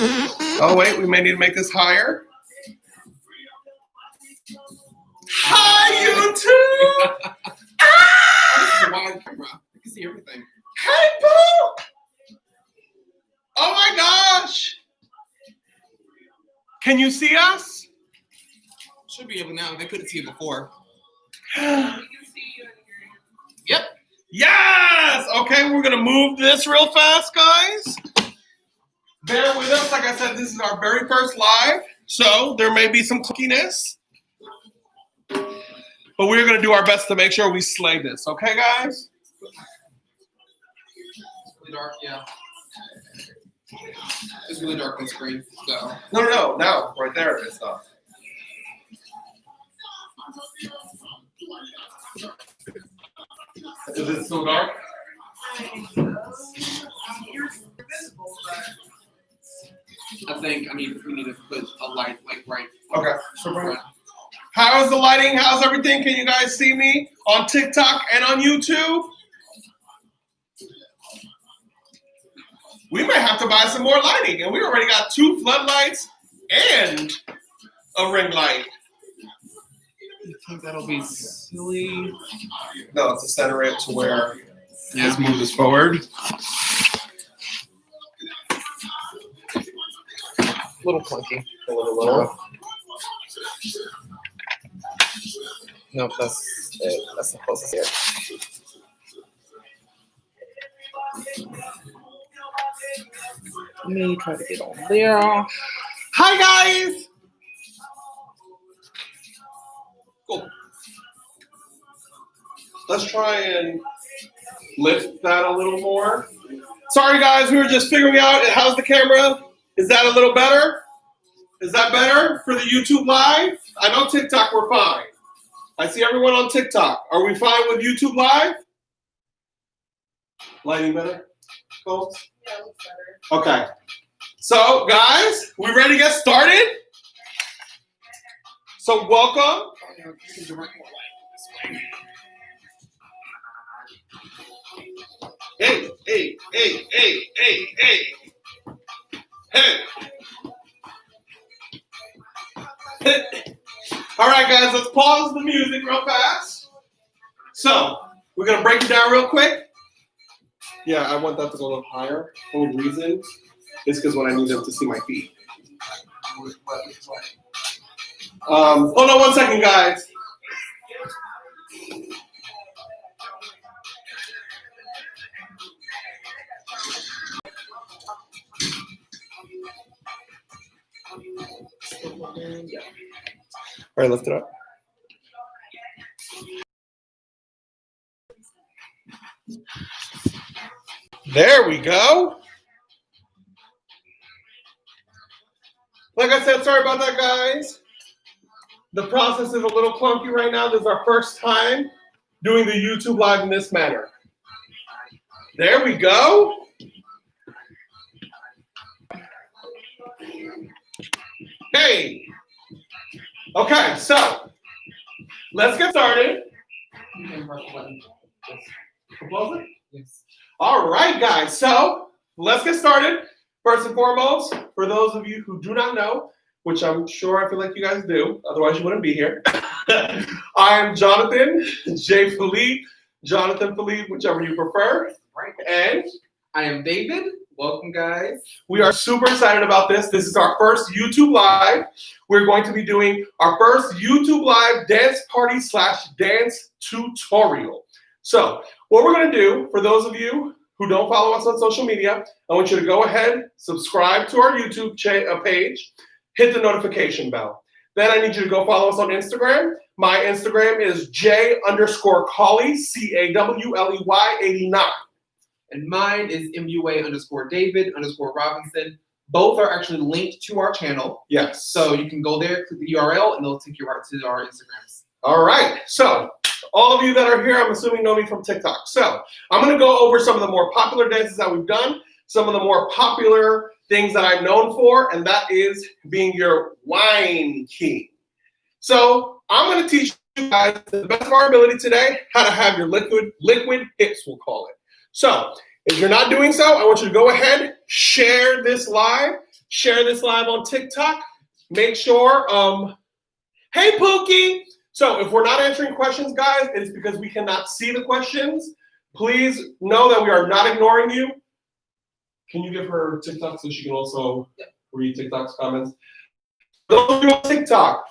Oh, wait, we may need to make this higher. Hi, YouTube! This is a wide camera. You can see everything. Hey, boo! Oh my gosh! Can you see us? Should be able now. They couldn't see it before. Yep. Yes! Okay, we're gonna move this real fast, guys. Bear with us. Like I said, this is our very first live, so there may be some clickiness. But we're gonna do our best to make sure we slay this, okay, guys? It's really dark, yeah. It's really dark on the screen, so. No. Now, right there it is, though. Is it still dark? I think, we need to put a light, like, right. Okay. So how's the lighting? How's everything? Can you guys see me on TikTok and on YouTube? We might have to buy some more lighting, and we already got 2 floodlights and a ring light. You think that'll be silly? No, it's to center it to where. Yeah. Let's move this forward. A little clunky. A little. Nope, that's it. That's the closest here. Let me try to get on there. Hi, guys. Cool. Let's try and lift that a little more. Sorry, guys. We were just figuring out how's the camera. Is that a little better? Is that better for the YouTube Live? I know TikTok, we're fine. I see everyone on TikTok. Are we fine with YouTube Live? Lighting better, folks? Yeah, it looks better. Okay. So, guys, we ready to get started? So, welcome. Hey. All right, guys, let's pause the music real fast. So, we're going to break it down real quick. Yeah, I want that to go a little higher. The only reason is because when I need them to see my feet. Hold on 1 second, guys. All right, lift it up. There we go. Like I said, sorry about that, guys. The process is a little clunky right now. This is our first time doing the YouTube Live in this manner. There we go. Hey. Okay, so let's get started. Yes. All right, guys. So let's get started. First and foremost, for those of you who do not know, which I'm sure I feel like you guys do, otherwise you wouldn't be here. I'm Jonathan J. Philippe, Jonathan Philippe, whichever you prefer. Right. And I am David. Welcome, guys. we are super excited about this. This is our first YouTube Live. We're going to be doing our first YouTube Live dance party / dance tutorial. So what we're going to do, for those of you who don't follow us on social media, I want you to go ahead, subscribe to our YouTube page, hit the notification bell. Then I need you to go follow us on Instagram. My Instagram is J_Cawley, CAWLEY 89. And mine is MUA_David_Robinson. Both are actually linked to our channel. Yes. So you can go there, click the URL, and they'll take you right to our Instagrams. All right. So all of you that are here, I'm assuming know me from TikTok. So I'm going to go over some of the more popular dances that we've done, some of the more popular things that I'm known for, and that is being your wine king. So I'm going to teach you guys, to the best of our ability today, how to have your liquid hips, we'll call it. So if you're not doing so, I want you to go ahead, share this live share this live on TikTok. Make sure, hey Pookie. So if we're not answering questions, guys, it is because we cannot see the questions. Please know that we are not ignoring you. Can you give her TikTok so she can also read TikTok's comments? Those of you on TikTok,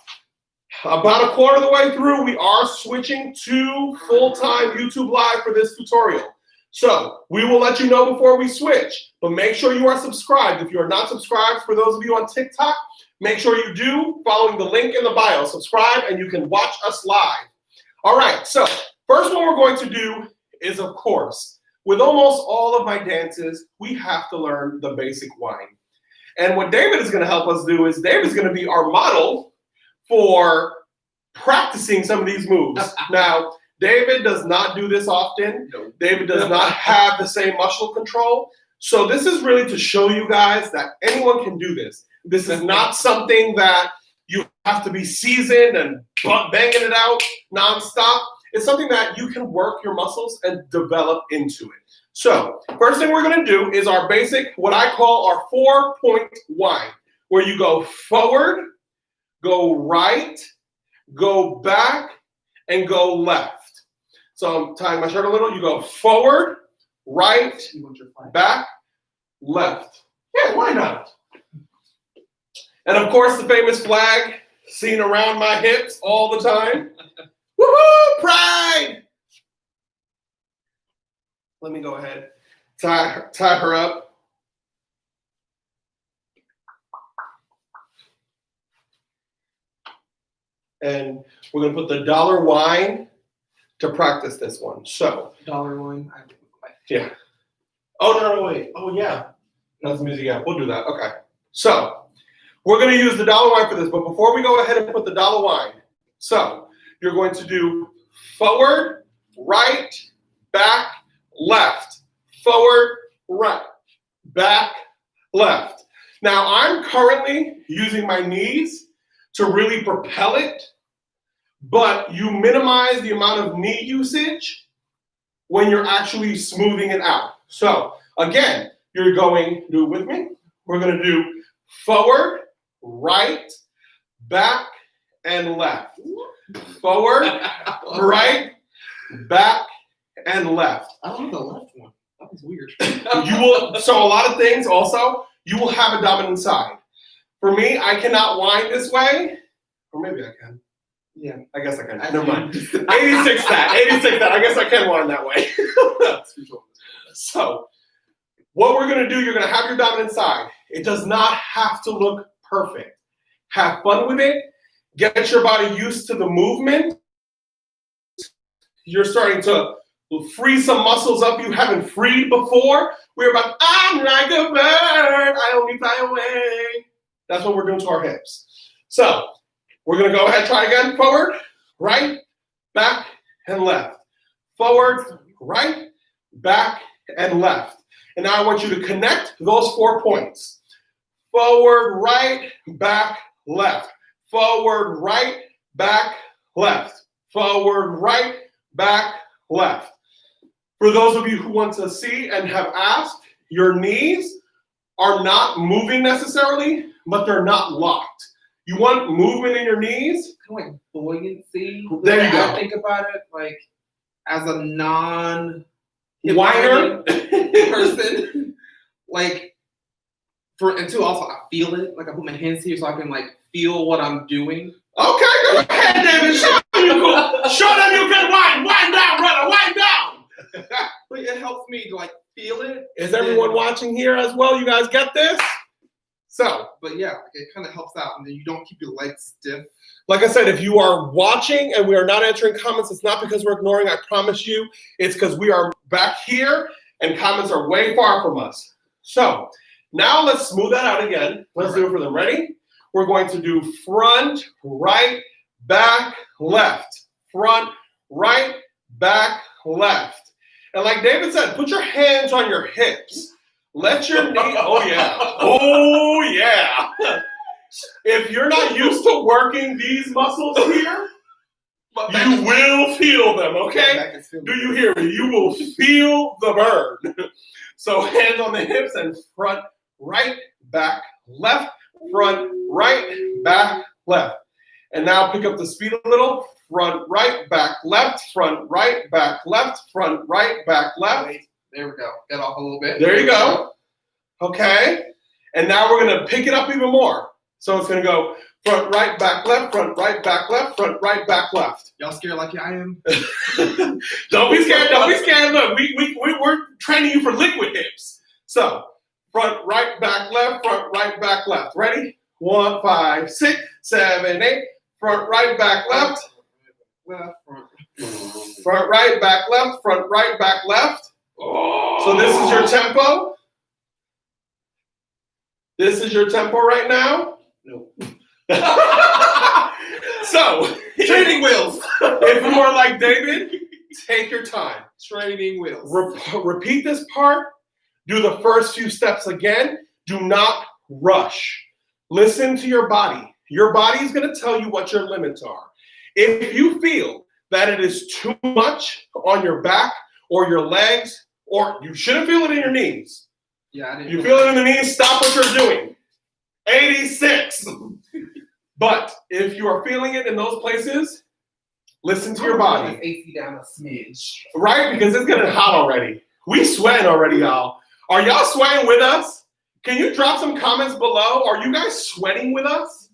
about a quarter of the way through, we are switching to full-time YouTube Live for this tutorial. So we will let you know before we switch, but make sure you are subscribed. If you are not subscribed, for those of you on TikTok, make sure you do, following the link in the bio. Subscribe and you can watch us live. All right, so first one we're going to do is, of course, with almost all of my dances, we have to learn the basic whine. And what David is going to help us do is David's going to be our model for practicing some of these moves. Now, David does not do this often. No. David does not have the same muscle control. So this is really to show you guys that anyone can do this. This is not something that you have to be seasoned and banging it out nonstop. It's something that you can work your muscles and develop into it. So first thing we're going to do is our basic, what I call our 4-point whine, where you go forward, go right, go back, and go left. So I'm tying my shirt a little. You go forward, right, back, left. Yeah, why not? And of course, the famous flag seen around my hips all the time. Woohoo! Pride! Let me go ahead, tie her up. And we're going to put the dollar whine to practice this one. So. Dollar whine? Yeah. Oh, no, wait. Oh, yeah. That's the music. Yeah, we'll do that. Okay. So, we're going to use the dollar whine for this. But before we go ahead and put the dollar whine, so you're going to do forward, right, back, left. Forward, right, back, left. Now, I'm currently using my knees to really propel it, but you minimize the amount of knee usage when you're actually smoothing it out. So again, you're going, do it with me. We're going to do forward, right, back, and left. Forward, right, back, and left. I don't know the left one. That was weird. You will, so a lot of things also, you will have a dominant side. For me, I cannot whine this way, or maybe I can. Yeah, I guess I can. Never mind. 86 that. I guess I can whine that way. So, what we're going to do, you're going to have your dominant side. It does not have to look perfect. Have fun with it. Get your body used to the movement. You're starting to free some muscles up you haven't freed before. We're about, I'm like a bird, I only fly away. That's what we're doing to our hips. So, we're going to go ahead, try again. Forward, right, back, and left. Forward, right, back, and left. And now I want you to connect those 4 points. Forward, right, back, left. Forward, right, back, left. Forward, right, back, left. For those of you who want to see and have asked, your knees are not moving necessarily, but they're not locked. You want movement in your knees? Kind of like buoyancy. There you go. I think about it like as a whiner person, like until also I feel it. Like I put my hands here so I can like feel what I'm doing. Okay, go ahead, David. Show them you can whine. Whine down, brother. Whine down. But it helps me to like feel it. Is everyone watching here as well? You guys get this? So, but yeah, it kind of helps out, and then you don't keep your legs stiff. Like I said, if you are watching and we are not answering comments, it's not because we're ignoring, I promise you. It's because we are back here and comments are way far from us. So, now let's smooth that out again. Let's do it for them. Ready? We're going to do front, right, back, left. Front, right, back, left. And like David said, put your hands on your hips. Let your knee, oh yeah, oh yeah. If you're not used to working these muscles here, you will feel them, okay? Do you hear me? You will feel the burn. So hands on the hips and front, right, back, left, front, right, back, left. And now pick up the speed a little. Front, right, back, left, front, right, back, left, front, right, back, left. There we go. Get off a little bit. There you go. Okay. And now we're going to pick it up even more. So it's going to go front, right, back, left, front, right, back, left, front, right, back, left. Y'all scared like I am? Don't be scared. Don't be scared. Look, we're training you for liquid hips. So front, right, back, left, front, right, back, left. Ready? 1, 5, 6, 7, 8. Front, right, back, left. Left, front. Front, right, back, left. Front, right, back, left. Oh. So this is your tempo. This is your tempo right now. No. So Training wheels. if you are like David, take your time. Training wheels. Repeat this part. Do the first few steps again. Do not rush. Listen to your body. Your body is going to tell you what your limits are. If you feel that it is too much on your back or your legs, or you shouldn't feel it in your knees. Yeah, I didn't. You feel it in the knees, stop what you're doing. 86. But if you are feeling it in those places, listen to your body. AC down a smidge. Right? Because it's getting hot already. We sweating already, y'all. Are y'all sweating with us? Can you drop some comments below? Are you guys sweating with us?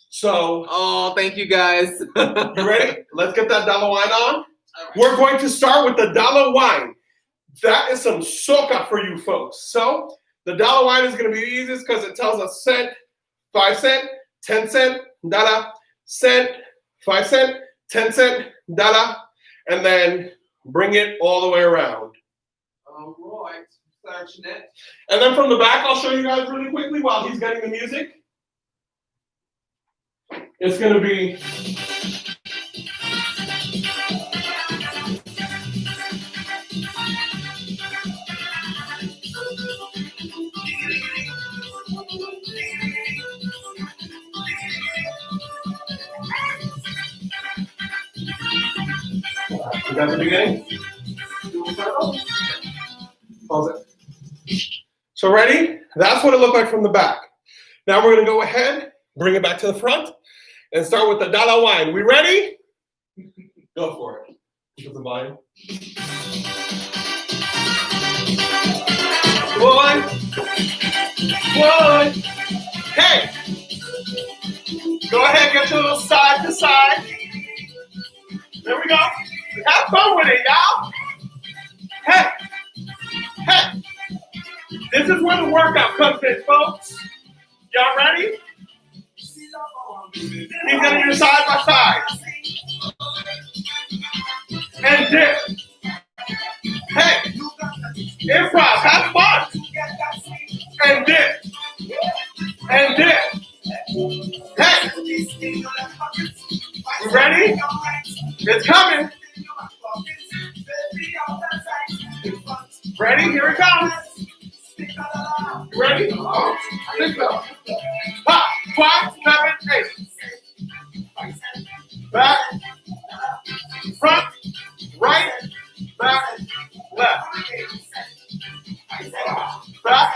So, Oh, thank you guys. you ready? Let's get that dollar wine on. We're going to start with the dollar wine. That is some soca for you folks. So, the dollar wine is going to be the easiest because it tells us cent, 5 cent, 10 cent, dollar, cent, 5 cent, 10 cent, dollar, and then bring it all the way around. Right. Searching it. And then from the back, I'll show you guys really quickly while he's getting the music. It's going to be... Is that the beginning? Pause it. So ready? That's what it looked like from the back. Now we're going to go ahead, bring it back to the front, and start with the dollar wine. We ready? Go for it. Put the volume. 1, 1. Hey! Go ahead, get your little side to side. There we go. Have fun with it, y'all. Hey! Hey! This is where the workout comes in, folks. Y'all ready? Keep getting your side by side. And dip. Hey! Improv, have fun. And dip. And dip. Hey! You ready? It's coming. Ready? Here it comes. You ready? Pop, 5, 7, 8. Back, front, right, back, left. Back,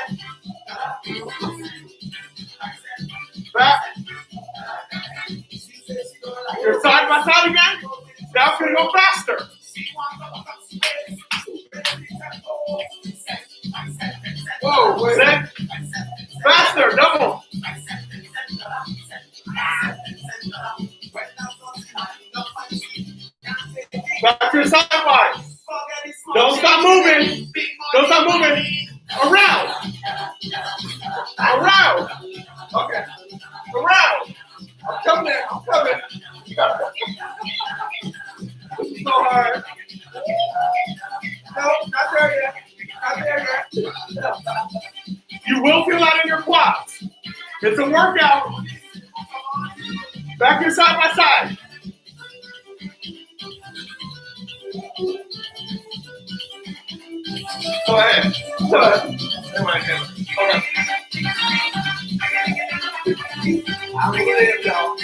back. You're side by side again. Now it's going to go faster. Whoa, wait. Set. Faster, double. Back to your sidewise. Don't stop moving. Don't stop moving. Around. Around. Okay. Around. I'm coming. I'm coming. This is so hard. No, not there yet. Not there yet. You will feel that in your quads. It's a workout. Back here side by side. Go ahead. Go ahead. Okay. I'm going to let go.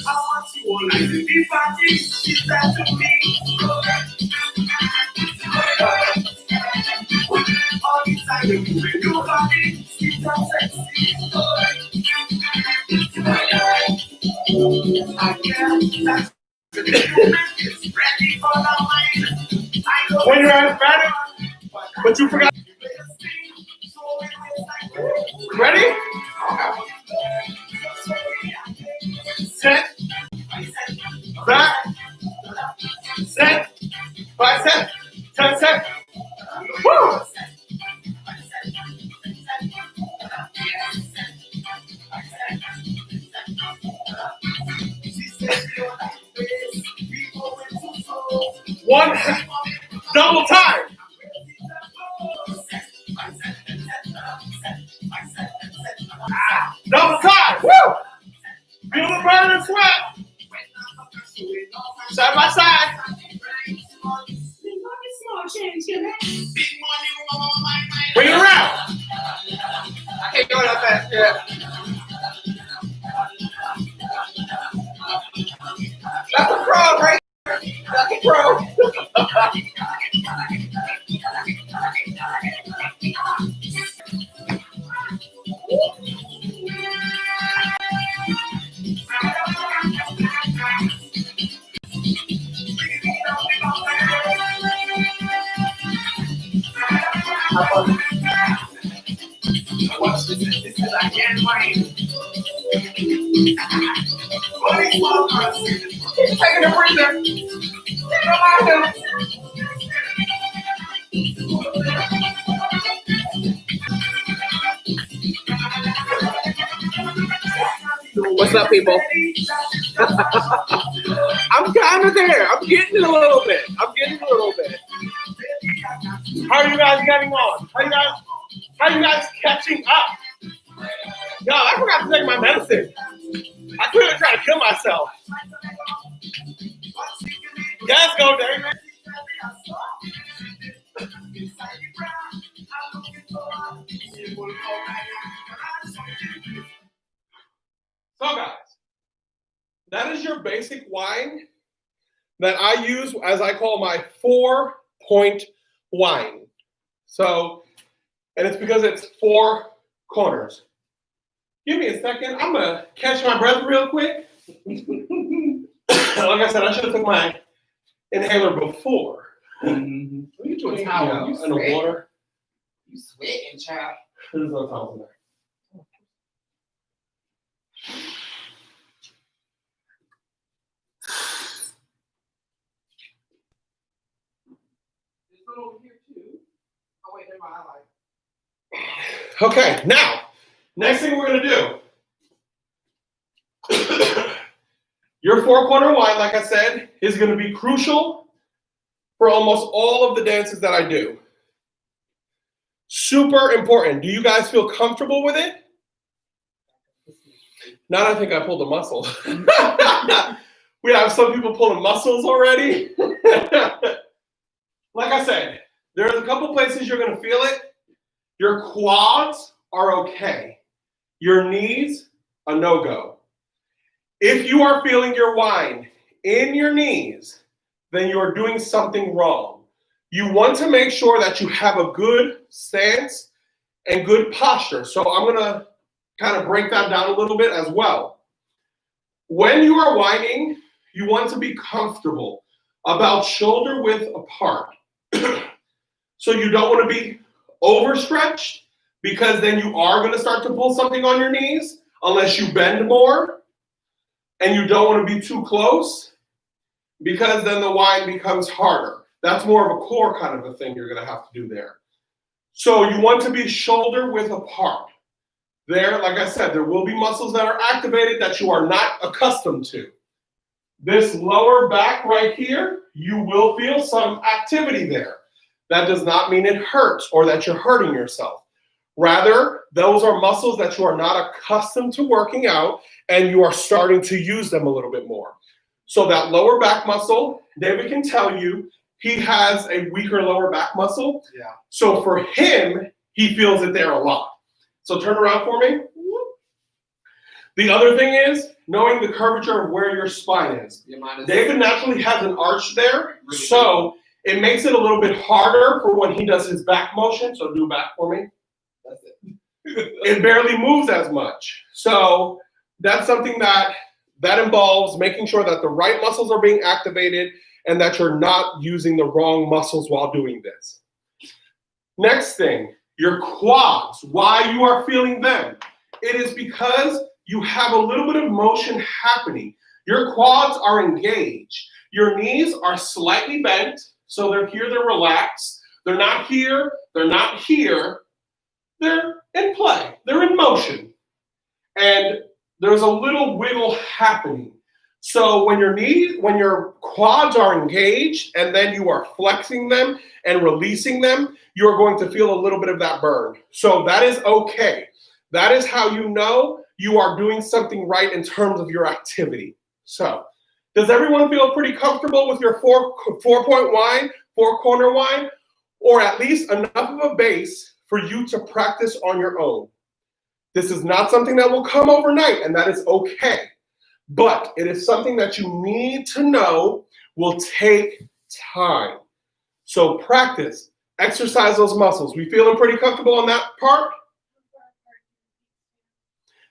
I want you all like to be party. She's that to me. When you're at better, but you forgot. Ready? Set. Back. Set. 5 set. 10 set. Woo! One. Double time. Double time. Woo! Feel the burn and sweat. Side by side. Bring it around. I can't go that fast. Yeah. That's a pro, right? That's a pro. Taking a breather. What's up, people? I'm kind of there. I'm getting it a little bit. How are you guys getting on? How you guys catching up? Yo, I forgot to take my medicine. I couldn't try to kill myself. Let's go, David. So guys, that is your basic wine that I use as I call my 4-point wine. So, and it's because it's 4 corners. Give me a second. I'm gonna catch my breath real quick. Like I said, I should have took my inhaler before. Mm-hmm. What are you doing? Towel, you in the sweat. water? You sweating, child. There's no towels in there. This one over here too. Oh wait, never mind. Okay, now, next thing we're gonna do. Your 4-corner wine, like I said, is gonna be crucial for almost all of the dances that I do. Super important. Do you guys feel comfortable with it? Now I think I pulled a muscle. We have some people pulling muscles already. Like I said, there's a couple places you're gonna feel it. Your quads are okay. Your knees, a no-go. If you are feeling your wine in your knees, then you're doing something wrong. You want to make sure that you have a good stance and good posture. So I'm gonna kind of break that down a little bit as well. When you are whining, you want to be comfortable, about shoulder width apart. So you don't want to be overstretched, because then you are going to start to pull something on your knees unless you bend more, and you don't want to be too close, because then the wine becomes harder. That's more of a core kind of a thing you're going to have to do there. So you want to be shoulder width apart. There, like I said, there will be muscles that are activated that you are not accustomed to. This lower back right here, you will feel some activity there. That does not mean it hurts or that you're hurting yourself. Rather, those are muscles that you are not accustomed to working out, and you are starting to use them a little bit more. So that lower back muscle, David can tell you, he has a weaker lower back muscle. Yeah. So for him, he feels it there a lot. So turn around for me. The other thing is knowing the curvature of where your spine is. Yeah, mine is David naturally has an arch there, really so It makes it a little bit harder for when he does his back motion. So do back for me. That's it. It barely moves as much. So that's something that involves making sure that the right muscles are being activated and that you're not using the wrong muscles while doing this. Next thing, your quads, why you are feeling them. It is because you have a little bit of motion happening. Your quads are engaged. Your knees are slightly bent, so they're here, they're relaxed. They're not here, they're not here. They're in play, they're in motion. And there's a little wiggle happening. So when your quads are engaged and then you are flexing them and releasing them, you're going to feel a little bit of that burn. So that is okay. That is how you know you are doing something right in terms of your activity. So does everyone feel pretty comfortable with your four-point wind, four-corner wind, or at least enough of a base for you to practice on your own? This is not something that will come overnight, and that is okay. But it is something that you need to know will take time. So practice, exercise those muscles. We feeling pretty comfortable on that part?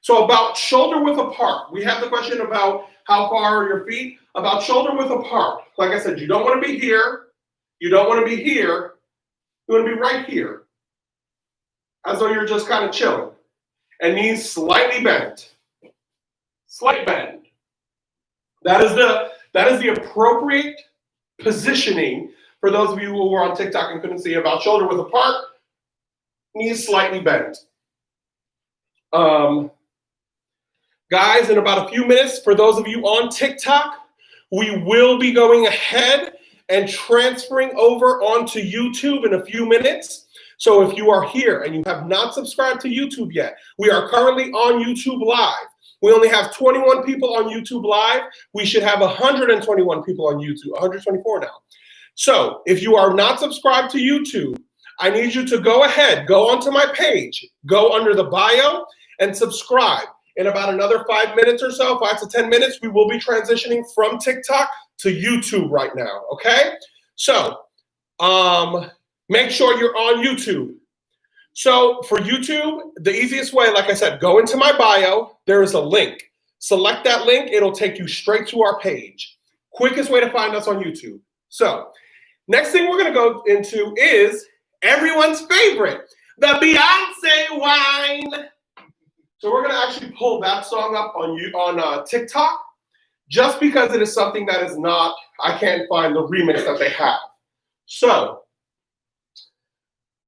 So about shoulder width apart. We have the question about how far are your feet? About shoulder width apart. Like I said, you don't want to be here. You don't want to be here. You want to be right here. As though you're just kind of chilling. And knees slightly bent. Slight bend. That is the appropriate positioning for those of you who were on TikTok and couldn't see about shoulder width apart, knees slightly bent. Guys, in about a few minutes, for those of you on TikTok, we will be going ahead and transferring over onto YouTube in a few minutes. So if you are here and you have not subscribed to YouTube yet, we are currently on YouTube Live. We only have 21 people on YouTube Live. We should have 121 people on YouTube, 124 now. So if you are not subscribed to YouTube, I need you to go ahead, go onto my page, go under the bio and subscribe. In about another 5 minutes or so, 5 to 10 minutes, we will be transitioning from TikTok to YouTube right now, okay? So make sure you're on YouTube. So for YouTube, the easiest way, like I said, go into my bio. There is a link. Select that link. It'll take you straight to our page. Quickest way to find us on YouTube. So next thing we're going to go into is everyone's favorite, the Beyonce wine. So we're going to actually pull that song up on TikTok just because it is something that is not, I can't find the remix that they have. So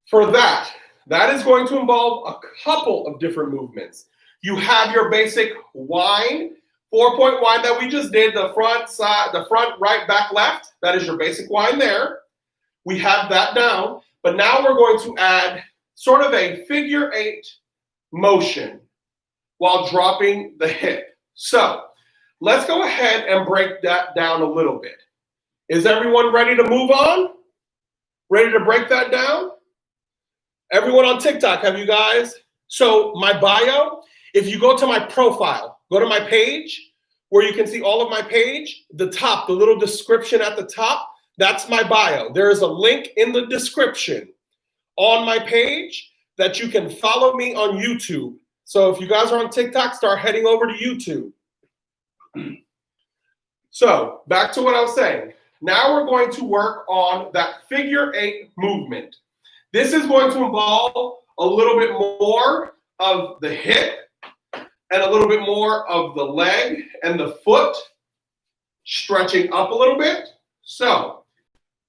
for that is going to involve a couple of different movements. You have your basic wind, 4-point wind that we just did, the front, side, the front, right, back, left. That is your basic wind there. We have that down, but now we're going to add sort of a figure 8 motion while dropping the hip. So let's go ahead and break that down a little bit. Is everyone ready to move on? Ready to break that down? Everyone on TikTok, have you guys? So my bio, if you go to my profile, go to my page where you can see all of my page, the top, the little description at the top, that's my bio. There is a link in the description on my page that you can follow me on YouTube. So if you guys are on TikTok, start heading over to YouTube. So back to what I was saying. Now we're going to work on that figure 8 movement. This is going to involve a little bit more of the hip and a little bit more of the leg and the foot stretching up a little bit. So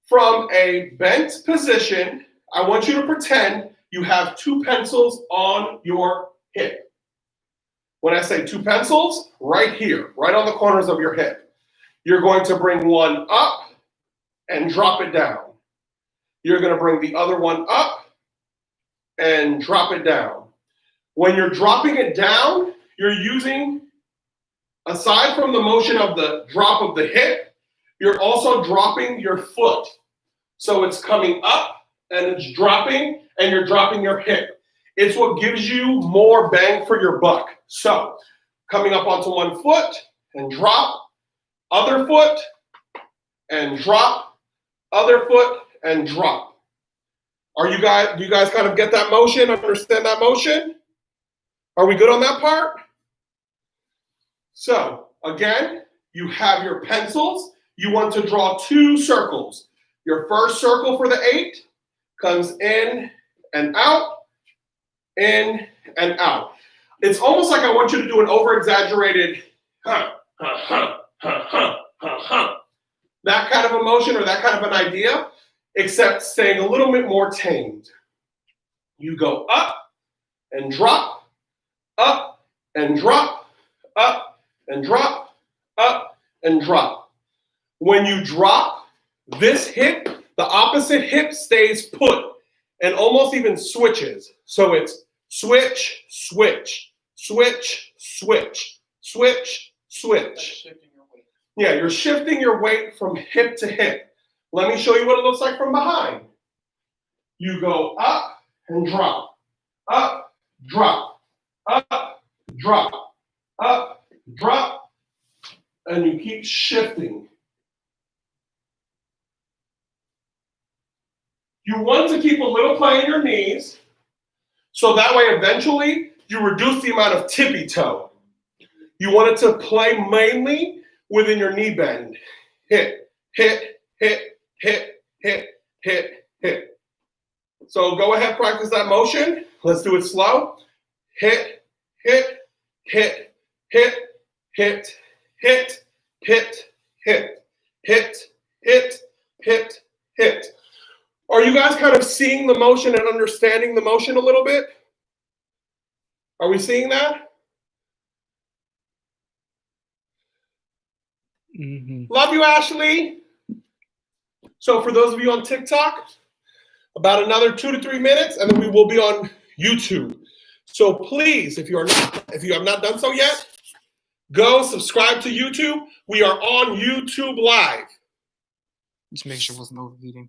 from a bent position, I want you to pretend you have 2 pencils on your hip. When I say 2 pencils, right here, right on the corners of your hip. You're going to bring one up and drop it down. You're going to bring the other one up and drop it down. When you're dropping it down, you're using, aside from the motion of the drop of the hip, you're also dropping your foot. So it's coming up and it's dropping and you're dropping your hip. It's what gives you more bang for your buck. So coming up onto one foot and drop, other foot and drop, other foot, and drop. Do you guys kind of get that motion, understand that motion? Are we good on that part? So, again, you have your pencils. You want to draw 2 circles. Your first circle for the 8 comes in and out, in and out. It's almost like I want you to do an over-exaggerated that kind of emotion or that kind of an idea, except staying a little bit more tamed. You go up and drop, up and drop, up and drop, up and drop. When you drop, this hip, the opposite hip stays put and almost even switches. So it's switch, switch, switch, switch, switch, switch. Yeah, you're shifting your weight from hip to hip. Let me show you what it looks like from behind. You go up and drop, up, drop, up, drop, up, drop, and you keep shifting. You want to keep a little play in your knees, so that way eventually you reduce the amount of tippy toe. You want it to play mainly within your knee bend. Hit, hit, hit, hit, hit, hit, hit. So go ahead, practice that motion. Let's do it slow. Hit, hit, hit, hit, hit, hit, hit, hit, hit, hit, hit, hit. Are you guys kind of seeing the motion and understanding the motion a little bit? Are we seeing that? Mm-hmm. Love you, Ashley. So for those of you on TikTok, about another 2 to 3 minutes, and then we will be on YouTube. So please, if you have not done so yet, go subscribe to YouTube. We are on YouTube Live. Just make sure it wasn't overheating.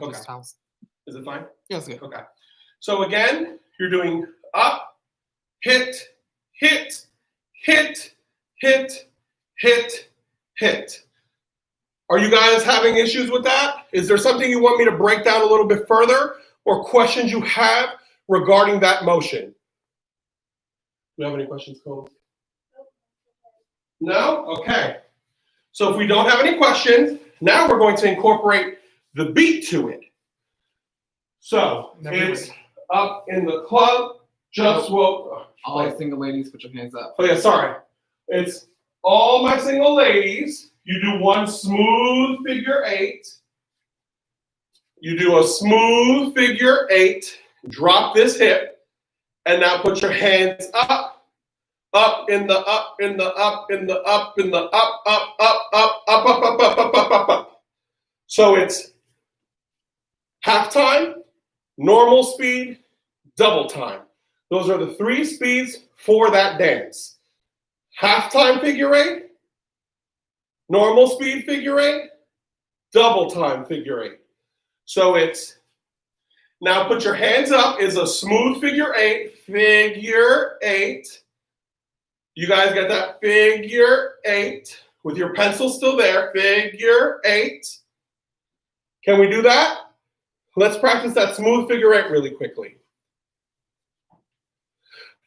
Okay. Is it fine? Yeah, it's good. Okay. So again, you're doing up, hit, hit, hit, hit, hit, hit. Are you guys having issues with that? Is there something you want me to break down a little bit further or questions you have regarding that motion? Do you have any questions, Cole? No? Okay. So if we don't have any questions, now we're going to incorporate the beat to it. So it's up in the club, just woke. All my single ladies, put your hands up. Oh yeah, sorry. It's all my single ladies. You do one smooth figure 8. You do a smooth figure 8. Drop this hip, and now put your hands up, up in the up in the up in the up in the up up up up up up up up up up up up. So it's half time, normal speed, double time. Those are the 3 speeds for that dance. Half time figure 8, normal speed figure 8, double time figure 8. So it's, now put your hands up, is a smooth figure 8, figure 8. You guys got that? Figure 8. With your pencil still there, figure 8. Can we do that? Let's practice that smooth figure 8 really quickly.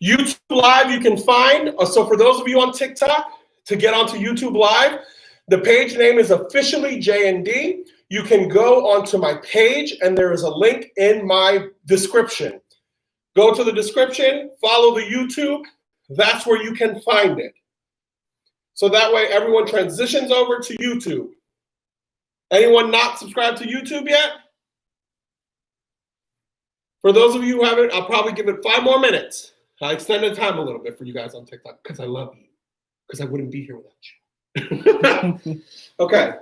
YouTube Live you can find. So for those of you on TikTok, to get onto YouTube Live, the page name is officially JND. You can go onto my page and there is a link in my description. Go to the description, follow the YouTube. That's where you can find it. So that way everyone transitions over to YouTube. Anyone not subscribed to YouTube yet? For those of you who haven't, I'll probably give it 5 more minutes. I extended time a little bit for you guys on TikTok because I love you. Because I wouldn't be here without you. Okay,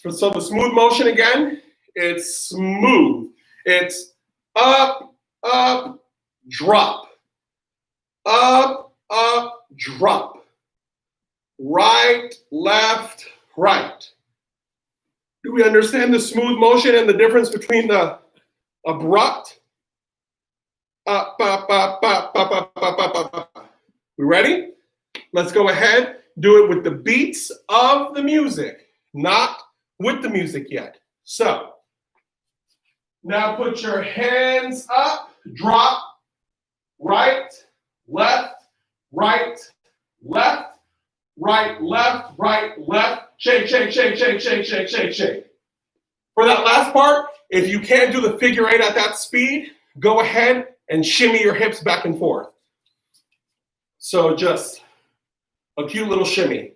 so the smooth motion again, it's smooth. It's up, up, drop. Up, up, drop. Right, left, right. Do we understand the smooth motion and the difference between the abrupt? Up, up, up, up, up, up, up, up, up. We ready? Let's go ahead. Do it with the beats of the music, not with the music yet. So Now put your hands up, drop, right, left, right, left, right, left, right, left. Shake, shake, shake, shake, shake, shake, shake, shake. For that last part, if you can't do the figure eight at that speed, go ahead and shimmy your hips back and forth. So just a cute little shimmy.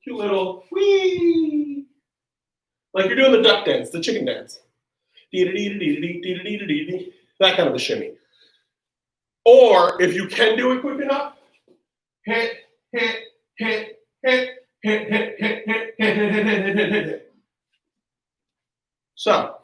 Cute little whee. Like you're doing the duck dance, the chicken dance. That kind of a shimmy. Or if you can do it quick enough, hit, hit, hit, hit, hit, hit, hit, hit, hit, hit, hit, hit, hit. So,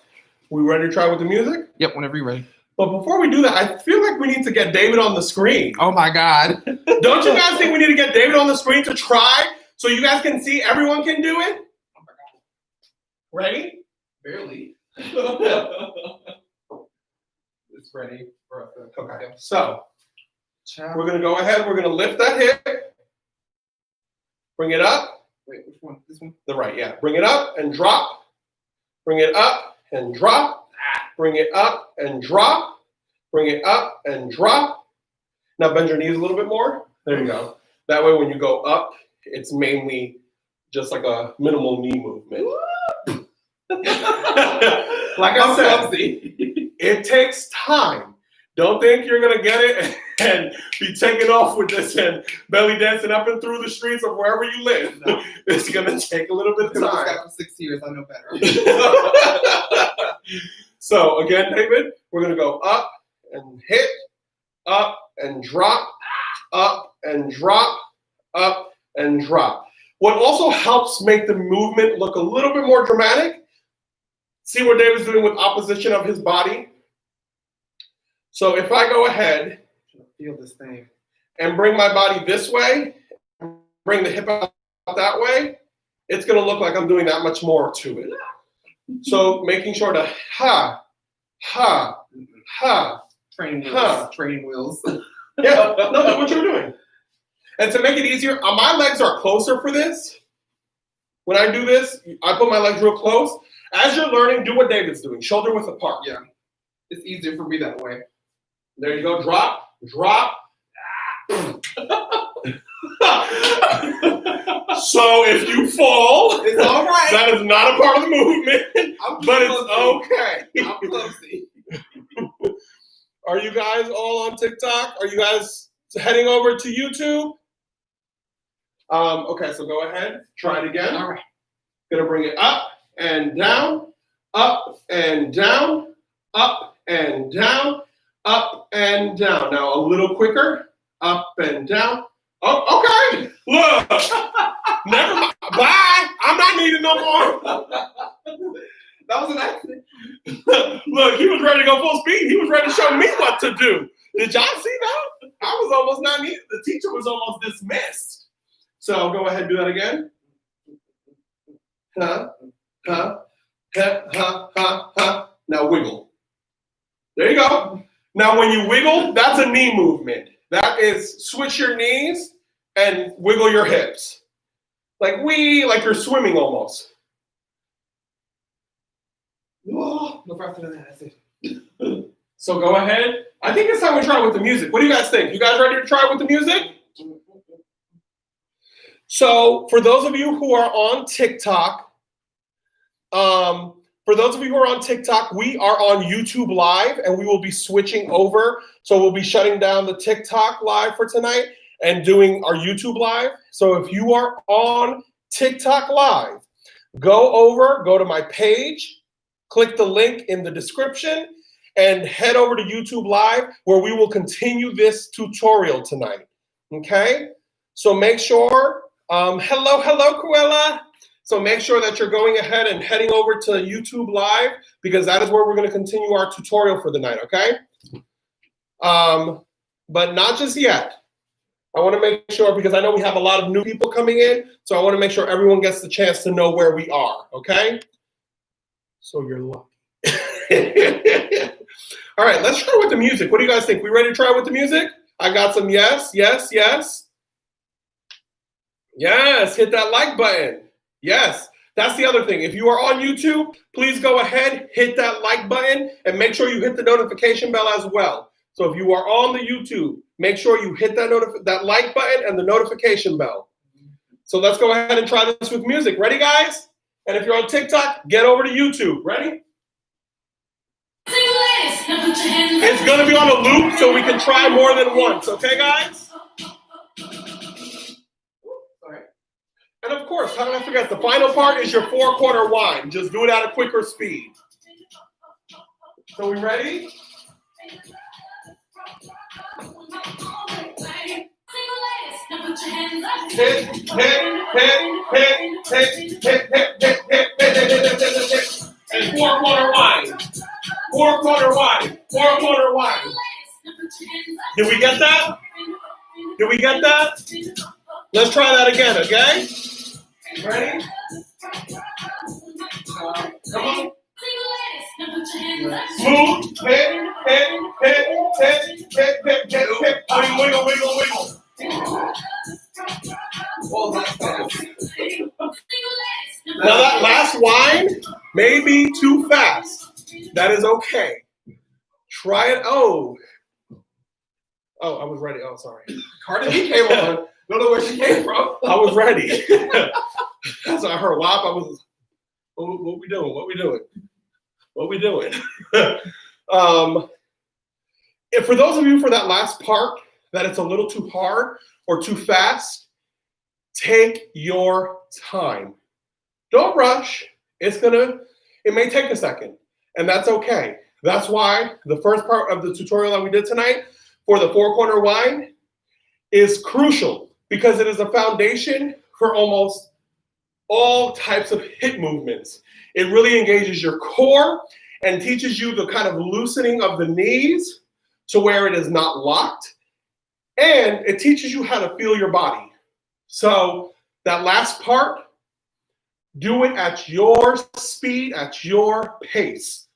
we ready to try with the music? Yep, whenever you're ready. But before we do that, I feel like we need to get David on the screen. Oh my God. Don't you guys think we need to get David on the screen to try so you guys can see everyone can do it? Oh my God. Ready? Barely. It's ready for us. Okay. So, we're going to go ahead. We're going to lift that hip. Bring it up. Wait, which one? This one? The right, yeah. Bring it up and drop. Bring it up and drop. Bring it up and drop. Bring it up and drop. Now bend your knees a little bit more. There you go. That way when you go up, it's mainly just like a minimal knee movement. Like I said, it takes time. Don't think you're going to get it and be taking off with this and belly dancing up and through the streets of wherever you live. No. It's going to take a little bit of time. I've got for 6 years. I know better. So again, David, we're going to go up and hit, up and drop, up and drop, up and drop. What also helps make the movement look a little bit more dramatic, see what David's doing with opposition of his body. So if I go ahead, feel this thing, and bring my body this way, bring the hip out that way, it's going to look like I'm doing that much more to it. So making sure to ha, ha, ha. Training wheels. Huh. Training wheels. Yeah, no, that's what you're doing. And to make it easier, my legs are closer for this. When I do this, I put my legs real close. As you're learning, do what David's doing, shoulder width apart. Yeah, it's easier for me that way. There you go, drop, drop. So if you fall, it's all right. That is not a part of the movement, but it's okay. I'm clumsy. Are you guys all on TikTok? Are you guys heading over to YouTube? Okay, so go ahead, try it again. All right. Gonna bring it up and down, up and down, up and down, up and down. Now a little quicker, up and down. Oh, okay. Look, never mind. Bye. I'm not needing no more. That was an accident. Look, he was ready to go full speed. He was ready to show me what to do. Did y'all see that? I was almost not needed. The teacher was almost dismissed. So go ahead and do that again. Huh, huh, huh, huh, huh, huh. Now wiggle. There you go. Now when you wiggle, that's a knee movement. That is switch your knees and wiggle your hips. Like you're swimming almost. Whoa, no faster than that. That's it. So go ahead. I think it's time we try with the music. What do you guys think? You guys ready to try with the music? So for those of you who are on TikTok, we are on YouTube Live, and we will be switching over. So we'll be shutting down the TikTok Live for tonight and doing our YouTube Live. So if you are on TikTok Live, go to my page, click the link in the description, and head over to YouTube Live, where we will continue this tutorial tonight. Okay? So make sure, hello, Cruella. So make sure that you're going ahead and heading over to YouTube Live, because that is where we're going to continue our tutorial for the night, okay? But not just yet. I want to make sure, because I know we have a lot of new people coming in, so I want to make sure everyone gets the chance to know where we are, okay? So you're lucky. All right, let's try with the music. What do you guys think? We ready to try with the music? I got some yes, yes, yes. Yes, hit that like button. Yes. That's the other thing. If you are on YouTube, please go ahead, hit that like button, and make sure you hit the notification bell as well. So if you are on the YouTube, make sure you hit that like button and the notification bell. So let's go ahead and try this with music. Ready, guys? And if you're on TikTok, get over to YouTube. Ready? It's going to be on a loop so we can try more than once. Okay, guys? And of course, how did I forget? The final part is your 4/4 wind. Just do it at a quicker speed. So we ready? Hit, hit, and 4/4 wind. 4/4 wind. 4/4 wind. Did we get that? Did we get that? Let's try that again, okay? Ready? Come on. Smooth. Hit. Wiggle. Well, that's fast. Now that last wind may be too fast. That is okay. Try it. Oh, I was ready. Oh, sorry. Cardi B came on. Don't know where she came from. I was ready. So I heard WAP. I was, what we doing? If for those of you for that last part that it's a little too hard or too fast, take your time. Don't rush. It may take a second, and that's okay. That's why the first part of the tutorial that we did tonight for the 4/4 wind is crucial, because it is a foundation for almost all types of hip movements. It really engages your core and teaches you the kind of loosening of the knees to where it is not locked. And it teaches you how to feel your body. So that last part, do it at your speed, at your pace.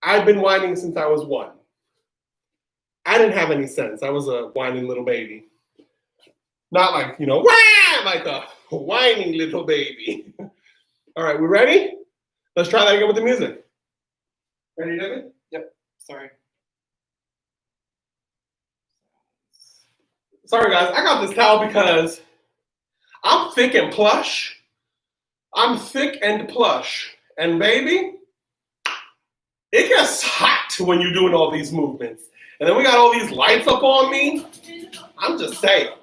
I've been whining since I was 1. I didn't have any sense. I was a whining little baby. Not like, wah! Like a whining little baby. All right, we ready? Let's try that again with the music. Ready, David? Yep. Sorry. Sorry, guys. I got this towel because I'm thick and plush. And baby, it gets hot when you're doing all these movements. And then we got all these lights up on me. I'm just saying.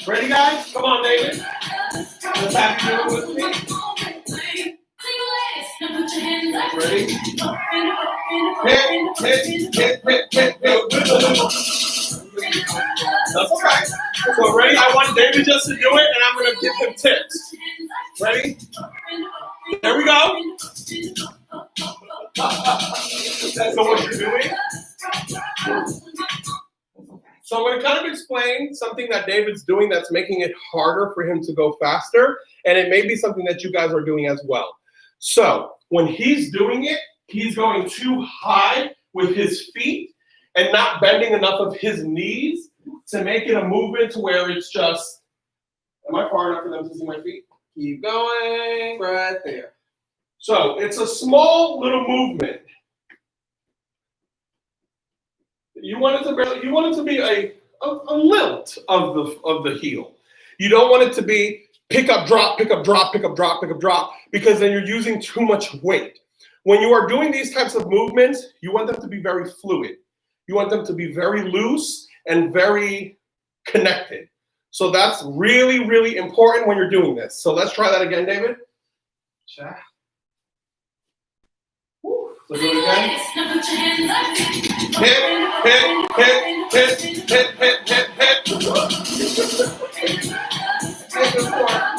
Ready, guys? Come on, David. Let's have you do it with me. Ready? Hit. That's okay. So ready? I want David just to do it, and I'm going to give him tips. Ready? There we go. That's what you're doing. So I'm going to kind of explain something that David's doing that's making it harder for him to go faster, and it may be something that you guys are doing as well. So when he's doing it, he's going too high with his feet and not bending enough of his knees to make it a movement to where it's just, am I far enough for them to see my feet? Keep going right there. So it's a small little movement. You want it to be a lilt of the heel. You don't want it to be pick up, drop, because then you're using too much weight. When you are doing these types of movements, you want them to be very fluid. You want them to be very loose and very connected. So that's really, really important when you're doing this. So let's try that again, David. Sure. So do it again. Hit.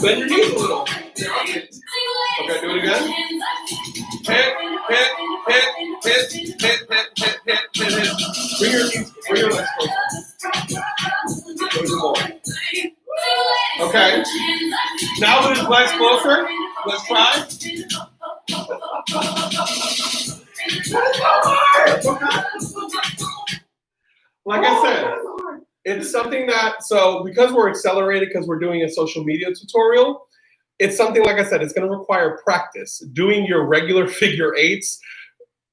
Bend your knees a little. Okay, do it again. Hit. Bring your legs closer. Do it more. Okay. Now with his legs closer, let's try. Like I said, it's something that, so because we're accelerated, because we're doing a social media tutorial, it's something, like I said, it's going to require practice. Doing your regular figure eights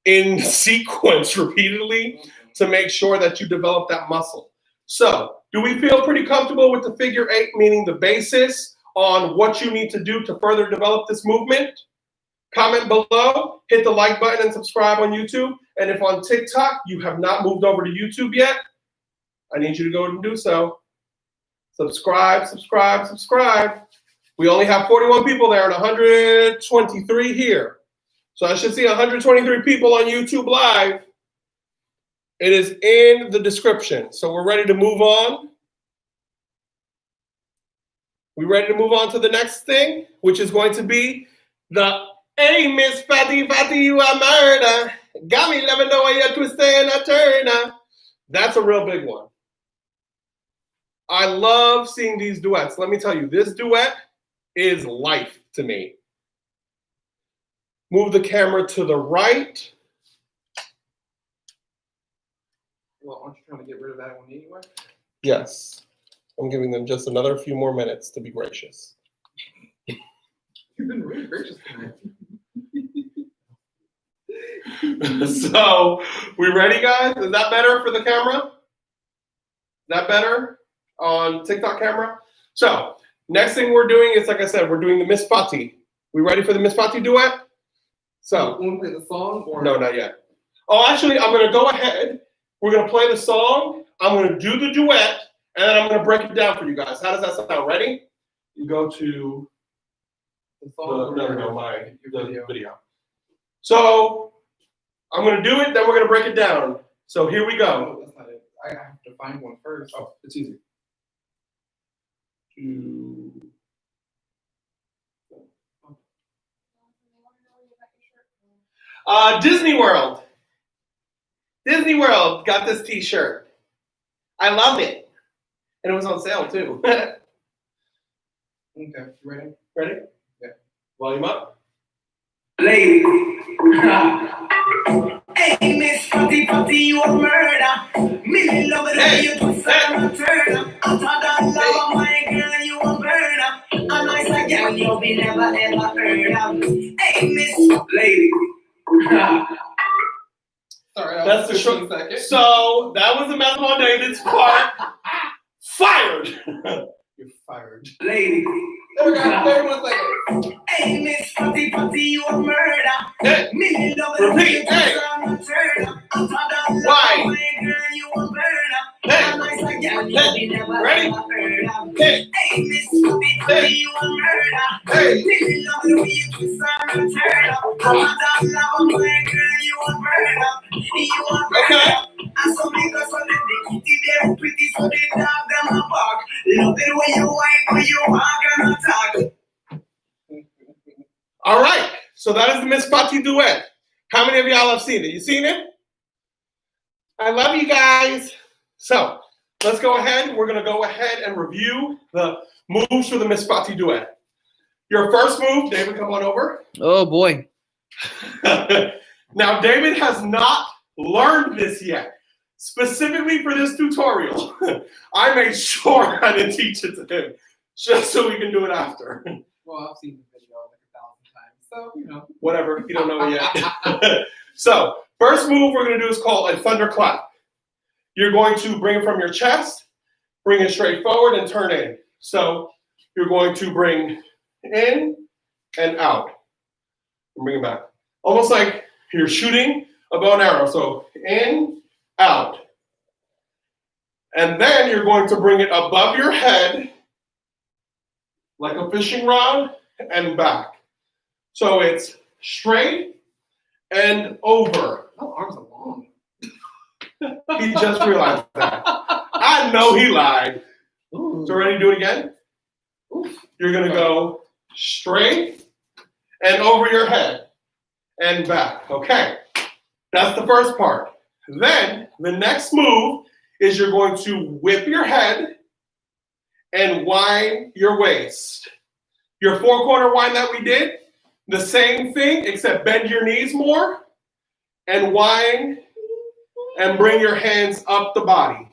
in sequence repeatedly to make sure that you develop that muscle. So, do we feel pretty comfortable with the figure eight, meaning the basis on what you need to do to further develop this movement? Comment below, hit the like button, and subscribe on YouTube. And if on TikTok you have not moved over to YouTube yet, I need you to go and do so. Subscribe, subscribe, subscribe. We only have 41 people there and 123 here. So I should see 123 people on YouTube Live. It is in the description. So we're ready to move on. We ready to move on to the next thing, which is going to be the "Hey, Miss Fatty, Fatty, you a murder. Got me loving the way you twist and a turn." That's a real big one. I love seeing these duets. Let me tell you, this duet is life to me. Move the camera to the right. Well, aren't you trying to get rid of that one anyway? Yes. I'm giving them just another few more minutes to be gracious. You've been really gracious tonight. So, we ready, guys? Is that better for the camera? Is that better on TikTok camera? So, next thing we're doing is, like I said, we're doing the Miss Fati. We ready for the Miss Fati duet? So, you want to play the song? Or? No, not yet. Oh, actually, I'm going to go ahead. We're going to play the song. I'm going to do the duet, and then I'm going to break it down for you guys. How does that sound? Ready? You go to the song. The video. So, I'm going to do it, then we're going to break it down. So, here we go. No, that's not it. I have to find one first. Oh, it's easy. Disney World. Disney World got this t-shirt. I love it. And it was on sale too. Okay, you ready? Ready? Yeah. Volume up. Lady. Hey, Miss Fatty Fatty, you a murder. Me love it when you twist and turn. I thought that love my girl, you a murder. A nice girl you be never ever heard of. Hey, Miss Lady. Sorry, that's the short second. So that was the Mademoiselle David's part. Fired. You're fired. Lady. There we go. There, 1 second. Hey, Miss Fatty Fatty, you a murder. Hey. Me love it when you Repeat. twist Hey. and turn. I thought that Why? love my girl, you a murder. Hey. A nice girl you Hey. be never Ready? ever heard of. Hey. Hey, Miss Fatty Fatty, you a murder. Hey. Me love it when you twist and turn. I thought that love my girl, you a murder. You a murder. Okay. And some niggas on them, they kitty, they're pretty, so they dog them a bark. Love it when you whine, when you walk and attack. All right. So that is the Miss Fati duet. How many of y'all have seen it? You seen it? I love you guys. So let's go ahead. We're going to go ahead and review the moves for the Miss Fati duet. Your first move, David, come on over. Oh boy. Now, David has not learned this yet. Specifically for this tutorial, I made sure I didn't teach it to him, just so we can do it after. Well, I've seen the video like 1,000 times, so you know. Whatever, you don't know it yet. So, first move we're going to do is called a thunderclap. You're going to bring it from your chest, bring it straight forward, and turn in. So, you're going to bring in and out. And bring it back. Almost like you're shooting a bow and arrow. So, in, out. And then you're going to bring it above your head like a fishing rod and back. So it's straight and over. My arms are long. He just realized that. I know he lied. Ooh. So ready to do it again? Oof. You're going to go straight and over your head and back. Okay. That's the first part. Then the next move is you're going to whip your head and wind your waist. Your 4-corner wind that we did, the same thing, except bend your knees more and wind and bring your hands up the body.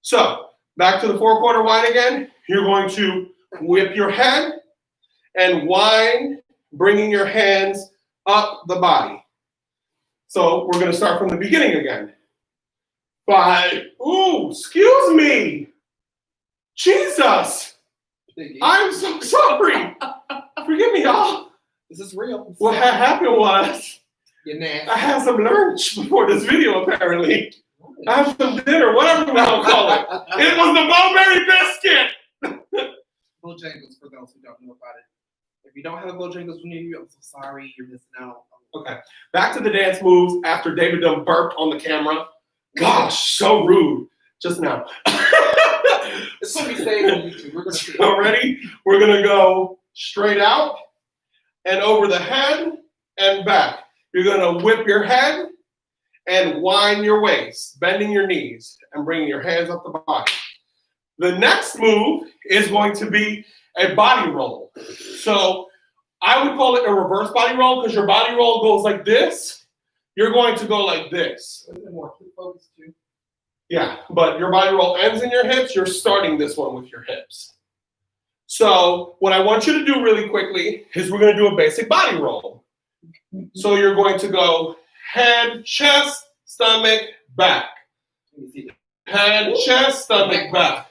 So back to the 4-corner wind again. You're going to whip your head and whine, bringing your hands up the body. So we're going to start from the beginning again. 5. Ooh, excuse me. Jesus. I'm so sorry. Forgive me, y'all. This is real. What had happened was You're nasty. I had some lunch before this video, apparently. I had some dinner, whatever you want to call it. It was the Bowberry biscuit. Bojangles, for those who don't know about it. If you don't have a Bojangles near you, I'm so sorry. You're missing out. Okay, back to the dance moves after David done burped on the camera. Gosh, so rude just now. It's going to be saved on YouTube. We're going to see. Ready? We're going to go straight out and over the head and back. You're going to whip your head and wind your waist, bending your knees and bringing your hands up the body. The next move is going to be a body roll. So I would call it a reverse body roll because your body roll goes like this. You're going to go like this. More focus too. Yeah, but your body roll ends in your hips. You're starting this one with your hips. So what I want you to do really quickly is we're going to do a basic body roll. So you're going to go head, chest, stomach, back. Head, chest, stomach, back.